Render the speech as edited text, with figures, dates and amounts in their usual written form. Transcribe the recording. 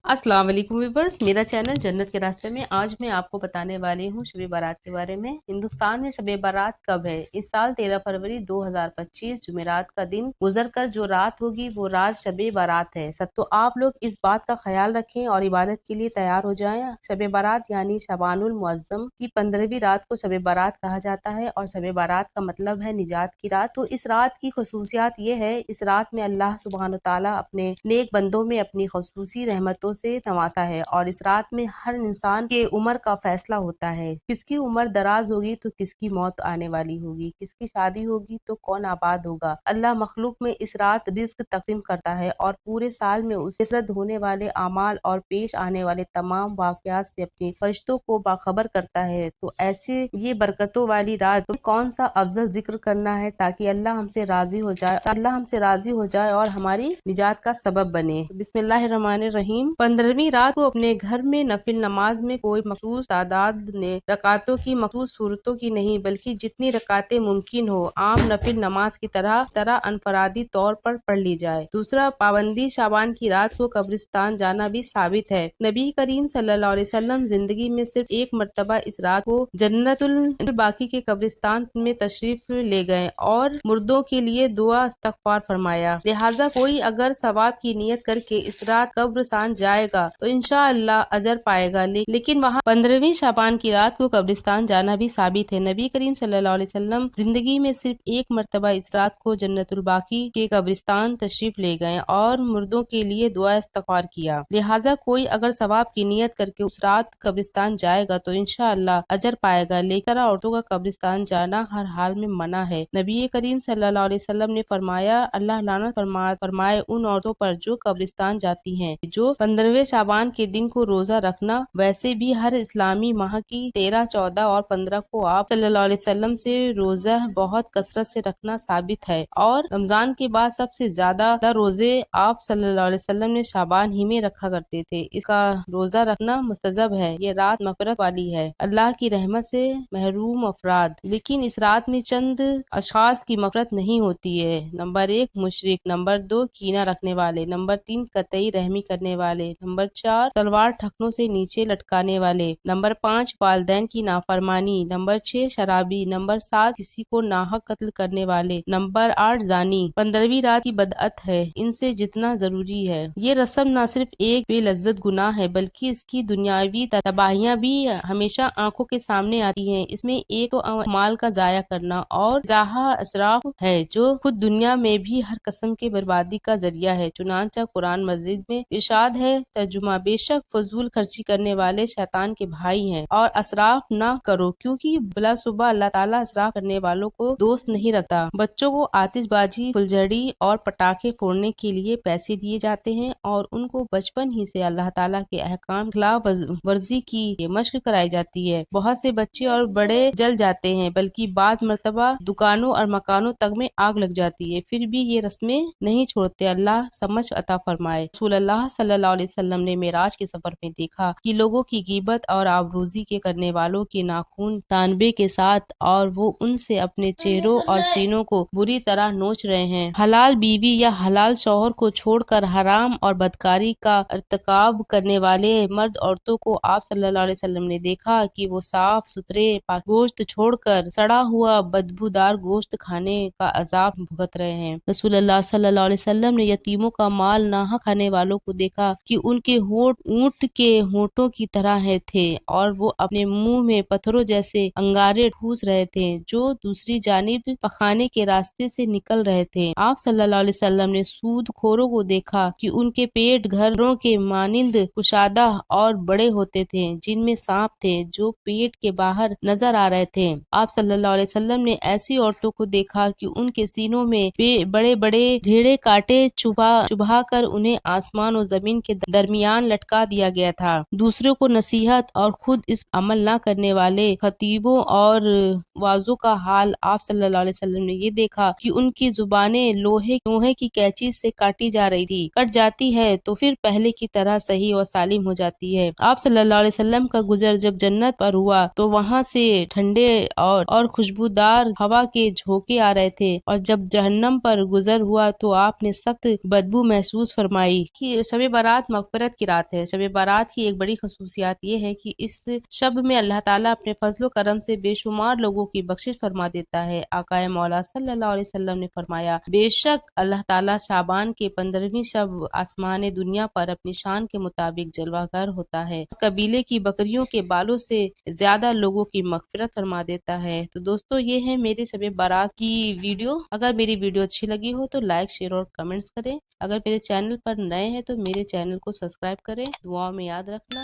अस्सलाम वालेकुम व्यूअर्स, मेरा चैनल जन्नत के रास्ते में आज मैं आपको बताने वाली हूँ शब बारात के बारे में। हिंदुस्तान में शब बारात कब है? इस साल 13 फरवरी 2025 जुमेरात का दिन गुजर कर जो रात होगी वो रात शब बारात है। सब तो आप लोग इस बात का ख्याल रखें और इबादत के लिए तैयार हो जाएं। शब बारात यानी शबानुल मुअज्जम की 15वीं रात को शब बारात कहा जाता है और शब बारात का मतलब है निजात की रात। तो इस रात की खुसूसियात ये है, इस रात में अल्लाह सुब्हान तआला अपने नेक बंदों में अपनी खुसूसी रहमतों से नवासा है और इस रात में हर इंसान के उम्र का फैसला होता है। किसकी उम्र दराज होगी तो किसकी मौत आने वाली होगी, किसकी शादी होगी तो कौन आबाद होगा। अल्लाह मखलूक में इस रात रिज्क तकसीम करता है और पूरे साल में उससे रद होने वाले अमाल और पेश आने वाले तमाम वाकयात से अपने फरिश्तों को बाखबर करता है। तो ऐसे ये बरकतों वाली रात तो कौन सा अफजल जिक्र करना है ताकि अल्लाह हमसे राजी हो जाए और हमारी निजात का सबब बने। बिस्मिल्लाहिर्रहमानिर्रहीम। 15वीं रात को अपने घर में नफिल नमाज में कोई मखसूस तादाद ने रकातों की मखसूस सूरतों की नहीं बल्कि जितनी रकातें मुमकिन हो आम नफिल नमाज की तरह अनफरादी तौर पर पढ़ ली जाए। दूसरा, पाबंदी शाबान की रात को कब्रिस्तान जाना भी साबित है। नबी करीम सल्लल्लाहु अलैहि वसल्लम जिंदगी में सिर्फ एक मर्तबा इस रात को जन्नतुल बाकी के कब्रिस्तान में तशरीफ ले गए और मुर्दों के लिए दुआ इस्तगफार फरमाया। लिहाजा कोई अगर सवाब की नियत करके इस रात कब्रिस्तान जाएगा तो इंशाअल्लाह अजर पाएगा। लेकिन वहाँ 15वीं शाबान की रात को कब्रिस्तान जाना भी साबित है। नबी करीम सल्लल्लाहु अलैहि वसल्लम जिंदगी में सिर्फ एक मर्तबा इस रात को जन्नतुल बाकी के कब्रिस्तान तशरीफ ले गए और मुर्दों के लिए दुआ इस्तगफार किया। लिहाजा कोई अगर सवाब की नियत करके उस रात कब्रिस्तान जाएगा तो इंशाअल्लाह अजर पाएगा। लेकिन औरतों का कब्रिस्तान जाना हर हाल में मना है। नबी करीम सल्लल्लाहु अलैहि वसल्लम ने फरमाया, अल्लाह लानत फरमाए उन औरतों पर जो कब्रिस्तान जाती हैं। जो 15वें शाबान के दिन को रोजा रखना वैसे भी हर इस्लामी माह की 13, 14 और 15 को आप सल्लल्लाहु अलैहि वसल्लम से रोजा बहुत कसरत से रखना साबित है और रमजान के बाद सबसे ज्यादा रोजे आप सल्लल्लाहु अलैहि वसल्लम ने शाबान ही में रखा करते थे। इसका रोजा रखना मुस्तजब है। ये रात मगफिरत वाली है, अल्लाह की रहमत से महरूम अफराद। लेकिन इस रात में चंद अशखास की मगफिरत नहीं होती है। नंबर 1 मुशरिक, नंबर 2 कीना रखने वाले, नंबर 3 कतई रहमी करने वाले, नंबर 4 सलवार ठखनों से नीचे लटकाने वाले, नंबर 5 वालिदैन की नाफरमानी, नंबर 6 शराबी, नंबर 7 किसी को नाहक कत्ल करने वाले, नंबर 8 जानी। 15वीं रात की बदअत है, इनसे जितना जरूरी है। ये रस्म न सिर्फ एक बेलज्जत गुनाह है बल्कि इसकी दुनियावी तबाहियां भी हमेशा आंखों के सामने आती हैं। इसमें एक तो माल का जाया करना और जाहा असराफ है जो खुद दुनिया में भी हर किस्म के बर्बादी का जरिया है। चुनांचा कुरान मस्जिद में इरशाद है, तर्जुमा, बेशक फजूल खर्ची करने वाले शैतान के भाई हैं और असराफ न करो क्योंकि बिला सुबह अल्लाह ताला असराफ करने वालों को दोस्त नहीं रखता। बच्चों को आतिशबाजी, फुलझड़ी और पटाखे फोड़ने के लिए पैसे दिए जाते हैं और उनको बचपन ही से अल्लाह ताला के अहकाम खिलाफ वर्जी की मशक कराई जाती है। बहुत से बच्चे और बड़े जल जाते हैं बल्कि बाद मर्तबा दुकानों और मकानों तक में आग लग जाती है, फिर भी ये रस्में नहीं छोड़ते। अल्लाह समझ अता फरमाए। रसूलुल्लाह सल्लल्लाहु अलैहि वसल्लम ने मेराज के सफर में देखा कि लोगों की गीबत और आबरूजी के करने वालों के नाखून तानबे के साथ और वो उनसे अपने चेहरों और सीनों को बुरी तरह नोच रहे हैं। हलाल बीवी या हलाल शौहर को छोड़कर हराम और बदकारी का इर्तिकाब करने वाले मर्द औरतों को आप सल्लल्लाहु अलैहि वसल्लम ने देखा कि वो साफ सुथरे गोश्त छोड़कर सड़ा हुआ बदबूदार गोश्त खाने का अजाब भुगत रहे हैं। रसूलुल्लाह सल्लल्लाहु अलैहि वसल्लम ने यतीमों का माल नाहक खाने वालों को देखा कि उनके होंठ ऊंट के होंठों की तरह थे और वो अपने मुंह में पत्थरों जैसे अंगारे ठूस रहे थे जो दूसरी जानिब पखाने के रास्ते से निकल रहे थे। आप सल्लल्लाहु अलैहि वसल्लम ने सूद खोरों को देखा कि उनके पेट घरों के मानिंद कुशादा और बड़े होते थे जिनमें सांप थे जो पेट के बाहर नजर आ रहे थे। आप सल्लल्लाहु अलैहि वसल्लम ने ऐसी औरतों को देखा कि उनके सीनों में बड़े बड़े ढेरे कांटे चुभा कर उन्हें आसमान और जमीन के दरमियान लटका दिया गया था। दूसरों को नसीहत और खुद इस अमल न करने वाले खतीबों और वाजों का हाल आप सल्लल्लाहु अलैहि वसल्लम ने ये देखा कि उनकी जुबानें लोहे की कैंची से काटी जा रही थी। कट जाती है तो फिर पहले की तरह सही और सालिम हो जाती है। आप सल्लल्लाहु अलैहि वसल्लम का गुजर जब जन्नत पर हुआ तो वहाँ से ठंडे और खुशबूदार हवा के झोंके आ रहे थे और जब जहन्नम पर गुजर हुआ तो आपने सख्त बदबू महसूस फरमाई कि शब बारात मग़फ़िरत की रात है। शब बारात की एक बड़ी ख़ुसूसियत ये है कि इस शब में अल्लाह ताला अपने फजल करम से बेशुमार लोगों की बख्शिश फरमा देता है। आकाए मौला सल्लल्लाहु अलैहि वसल्लम ने फरमाया, बेशक अल्लाह ताला शाबान के 15वीं शब आसमान दुनिया पर अपनी शान के मुताबिक जलवागर होता है, कबीले की बकरियों के बालों से ज्यादा लोगों की मग़फ़िरत फरमा देता है। तो दोस्तों, ये है मेरी शब बारात की वीडियो। अगर मेरी वीडियो अच्छी लगी हो तो लाइक, शेयर और कमेंट्स करें। अगर मेरे चैनल पर नए हैं तो मेरे चैनल को सब्सक्राइब करें। दुआओं में याद रखना।